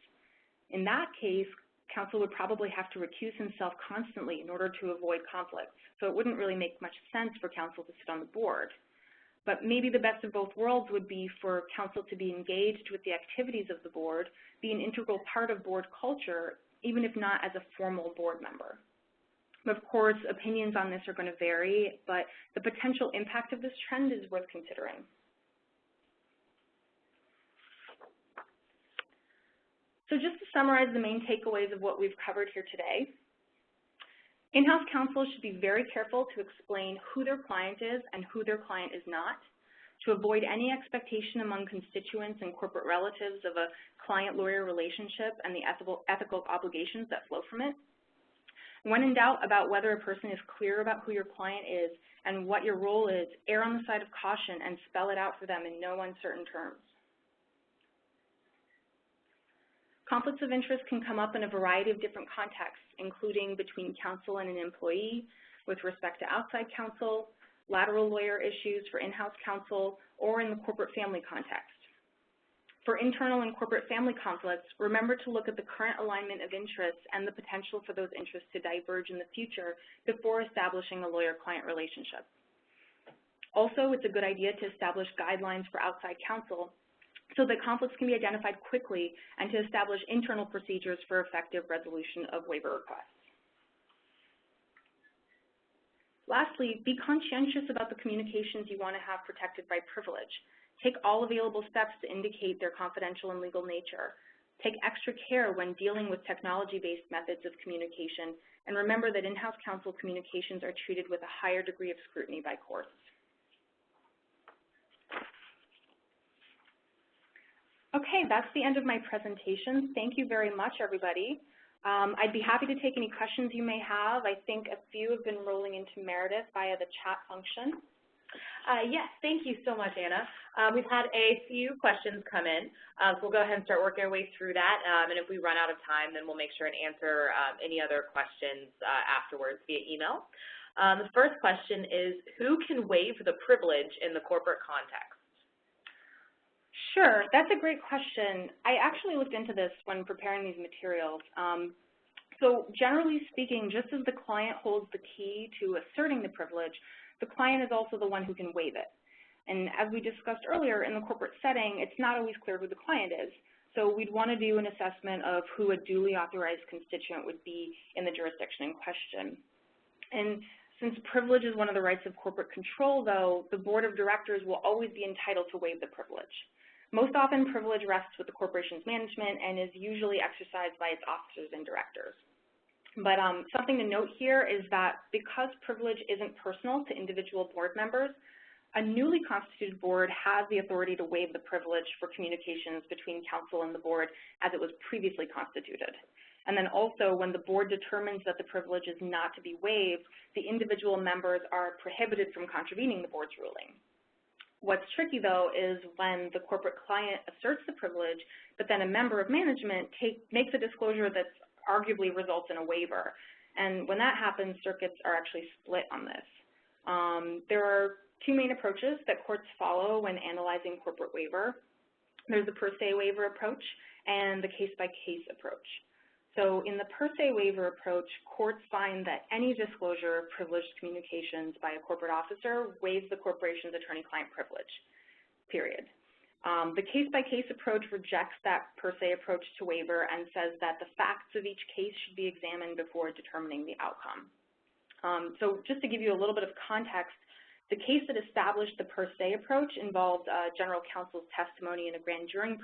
In that case, counsel would probably have to recuse himself constantly in order to avoid conflicts, so it wouldn't really make much sense for counsel to sit on the board. But maybe the best of both worlds would be for counsel to be engaged with the activities of the board, be an integral part of board culture, even if not as a formal board member. Of course, opinions on this are going to vary, but the potential impact of this trend is worth considering. So just to summarize the main takeaways of what we've covered here today, in-house counsel should be very careful to explain who their client is and who their client is not, to avoid any expectation among constituents and corporate relatives of a client-lawyer relationship and the ethical obligations that flow from it. When in doubt about whether a person is clear about who your client is and what your role is, err on the side of caution and spell it out for them in no uncertain terms. Conflicts of interest can come up in a variety of different contexts, including between counsel and an employee, with respect to outside counsel, lateral lawyer issues for in-house counsel, or in the corporate family context. For internal and corporate family conflicts, remember to look at the current alignment of interests and the potential for those interests to diverge in the future before establishing a lawyer-client relationship. Also, it's a good idea to establish guidelines for outside counsel so that conflicts can be identified quickly and to establish internal procedures for effective resolution of waiver requests. Lastly, be conscientious about the communications you want to have protected by privilege. Take all available steps to indicate their confidential and legal nature. Take extra care when dealing with technology-based methods of communication, and remember that in-house counsel communications are treated with a higher degree of scrutiny by courts. Okay, that's the end of my presentation. Thank you very much, everybody. I'd be happy to take any questions you may have. I think a few have been rolling into Meredith via the chat function. Yes, thank you so much, Anna. We've had a few questions come in, so we'll go ahead and start working our way through that, and if we run out of time, then we'll make sure and answer any other questions afterwards via email. The first question is, who can waive the privilege in the corporate context? Sure, that's a great question. I actually looked into this when preparing these materials. So generally speaking, just as the client holds the key to asserting the privilege, the client is also the one who can waive it. And as we discussed earlier, in the corporate setting, it's not always clear who the client is. So we'd want to do an assessment of who a duly authorized constituent would be in the jurisdiction in question. And since privilege is one of the rights of corporate control, though, the board of directors will always be entitled to waive the privilege. Most often, privilege rests with the corporation's management and is usually exercised by its officers and directors. But something to note here is that because privilege isn't personal to individual board members, a newly constituted board has the authority to waive the privilege for communications between counsel and the board as it was previously constituted. And then also, when the board determines that the privilege is not to be waived, the individual members are prohibited from contravening the board's ruling. What's tricky, though, is when the corporate client asserts the privilege, but then a member of management makes a disclosure that arguably results in a waiver. And when that happens, circuits are actually split on this. There are two main approaches that courts follow when analyzing corporate waiver. There's the per se waiver approach and the case-by-case approach. So in the per se waiver approach, courts find that any disclosure of privileged communications by a corporate officer waives the corporation's attorney-client privilege, period. The case-by-case approach rejects that per se approach to waiver and says that the facts of each case should be examined before determining the outcome. So just to give you a little bit of context, the case that established the per se approach involved general counsel's testimony in a grand jury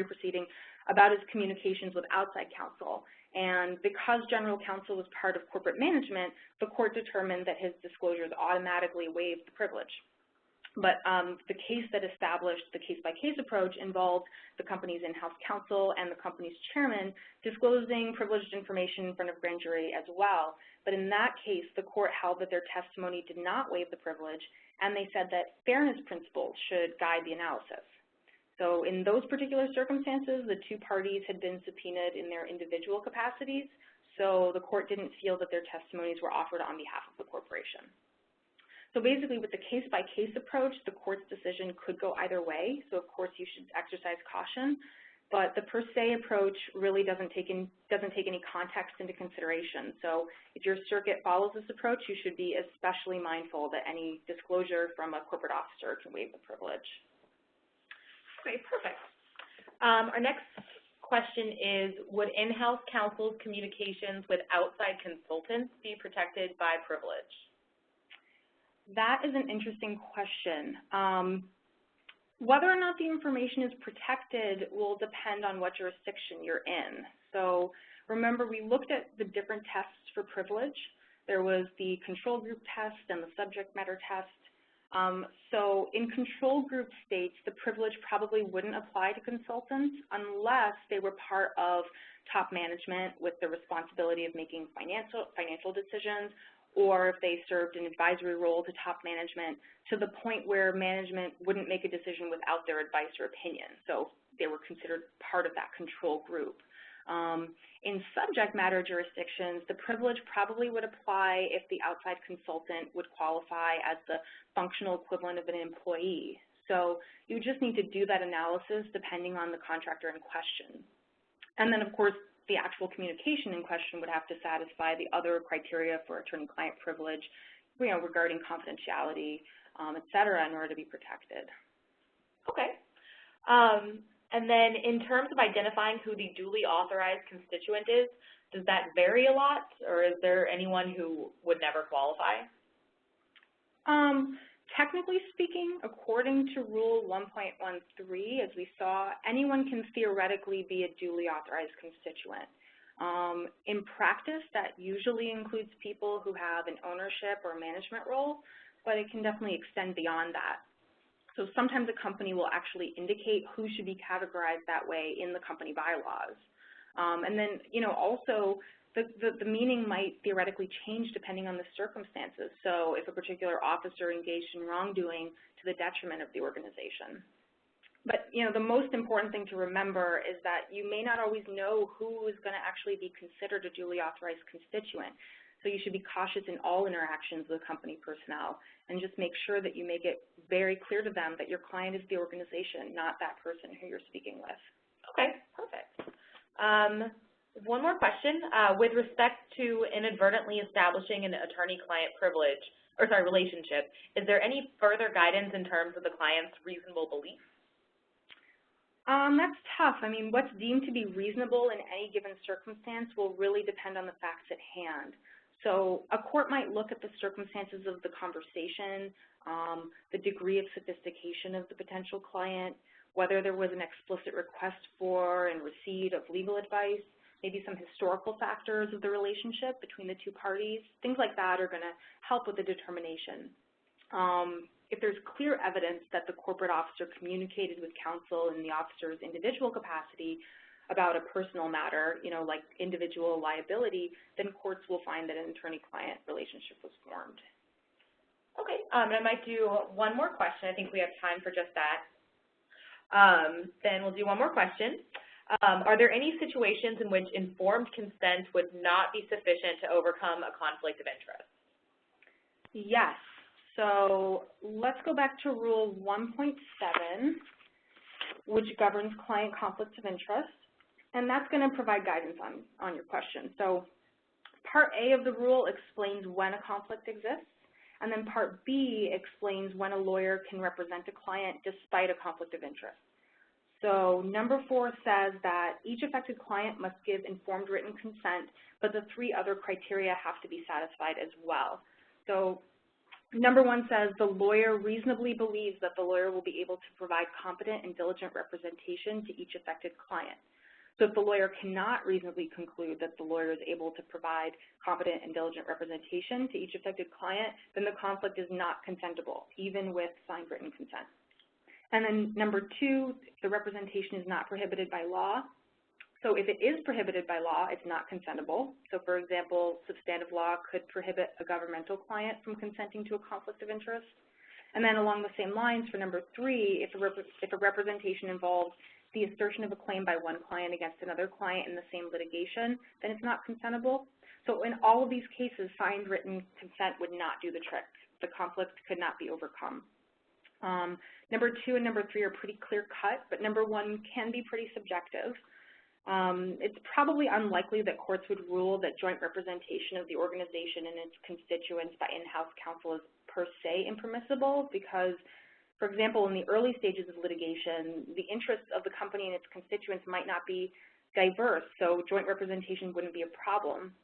proceeding about his communications with outside counsel. And because general counsel was part of corporate management, the court determined that his disclosures automatically waived the privilege. But the case that established the case-by-case approach involved the company's in-house counsel and the company's chairman disclosing privileged information in front of grand jury as well. But in that case, the court held that their testimony did not waive the privilege, and they said that fairness principles should guide the analysis. So in those particular circumstances, the two parties had been subpoenaed in their individual capacities, so the court didn't feel that their testimonies were offered on behalf of the corporation. So basically, with the case-by-case approach, the court's decision could go either way, so of course you should exercise caution, but the per se approach really doesn't take any context into consideration. So if your circuit follows this approach, you should be especially mindful that any disclosure from a corporate officer can waive the privilege. Okay, perfect. Our next question is, would in-house counsel's communications with outside consultants be protected by privilege? That is an interesting question. Whether or not the information is protected will depend on what jurisdiction you're in. So remember, we looked at the different tests for privilege. There was the control group test and the subject matter test. So in control group states, the privilege probably wouldn't apply to consultants unless they were part of top management with the responsibility of making financial decisions, or if they served an advisory role to top management to the point where management wouldn't make a decision without their advice or opinion. So they were considered part of that control group. In subject matter jurisdictions, the privilege probably would apply if the outside consultant would qualify as the functional equivalent of an employee. So you just need to do that analysis depending on the contractor in question. And then, of course, the actual communication in question would have to satisfy the other criteria for attorney-client privilege, regarding confidentiality, et cetera, in order to be protected. Okay. And then in terms of identifying who the duly authorized constituent is, does that vary a lot, or is there anyone who would never qualify? Technically speaking, according to Rule 1.13, as we saw, anyone can theoretically be a duly authorized constituent. In practice, that usually includes people who have an ownership or management role, but it can definitely extend beyond that. So sometimes a company will actually indicate who should be categorized that way in the company bylaws. And then, also the meaning might theoretically change depending on the circumstances. So if a particular officer engaged in wrongdoing to the detriment of the organization. But, the most important thing to remember is that you may not always know who is going to actually be considered a duly authorized constituent. So you should be cautious in all interactions with company personnel and just make sure that you make it very clear to them that your client is the organization, not that person who you're speaking with. Okay, perfect. One more question. With respect to inadvertently establishing an attorney-client relationship, is there any further guidance in terms of the client's reasonable belief? That's tough. I mean, what's deemed to be reasonable in any given circumstance will really depend on the facts at hand. So a court might look at the circumstances of the conversation, the degree of sophistication of the potential client, whether there was an explicit request for and receipt of legal advice, maybe some historical factors of the relationship between the two parties. Things like that are going to help with the determination. If there's clear evidence that the corporate officer communicated with counsel in the officer's individual capacity about a personal matter, like individual liability, then courts will find that an attorney-client relationship was formed. Okay, and I might do one more question. I think we have time for just that. Then we'll do one more question. Are there any situations in which informed consent would not be sufficient to overcome a conflict of interest? Yes. So let's go back to Rule 1.7. which governs client conflicts of interest, and that's going to provide guidance on your question. So Part A of the rule explains when a conflict exists, and then Part B explains when a lawyer can represent a client despite a conflict of interest. So number 4 says that each affected client must give informed written consent, but the 3 other criteria have to be satisfied as well. So number 1 says the lawyer reasonably believes that the lawyer will be able to provide competent and diligent representation to each affected client. So if the lawyer cannot reasonably conclude that the lawyer is able to provide competent and diligent representation to each affected client, then the conflict is not consentable, even with signed written consent. And then number 2, the representation is not prohibited by law. So if it is prohibited by law, it's not consentable. So for example, substantive law could prohibit a governmental client from consenting to a conflict of interest. And then along the same lines, for number 3, if a representation involves the assertion of a claim by one client against another client in the same litigation, then it's not consentable. So in all of these cases, signed written consent would not do the trick. The conflict could not be overcome. Number 2 and number 3 are pretty clear-cut, but number 1 can be pretty subjective. It's probably unlikely that courts would rule that joint representation of the organization and its constituents by in-house counsel is per se impermissible because, for example, in the early stages of litigation, the interests of the company and its constituents might not be diverse, so joint representation wouldn't be a problem.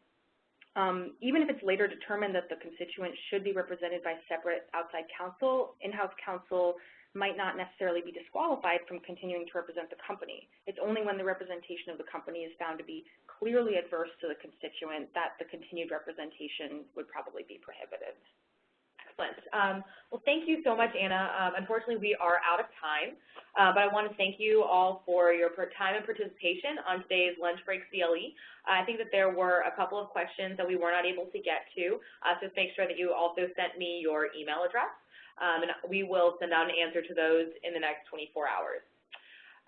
Even if it's later determined that the constituents should be represented by separate outside counsel, in-house counsel might not necessarily be disqualified from continuing to represent the company. It's only when the representation of the company is found to be clearly adverse to the constituent that the continued representation would probably be prohibited. Excellent. Well, thank you so much, Anna. Unfortunately, we are out of time, but I want to thank you all for your time and participation on today's Lunch Break CLE. I think that there were a couple of questions that we were not able to get to, so make sure that you also sent me your email address, and we will send out an answer to those in the next 24 hours.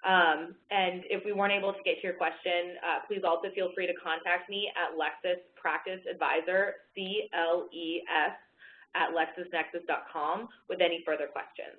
And if we weren't able to get to your question, please also feel free to contact me at Lexis Practice Advisor, CLES, @lexisnexis.com with any further questions.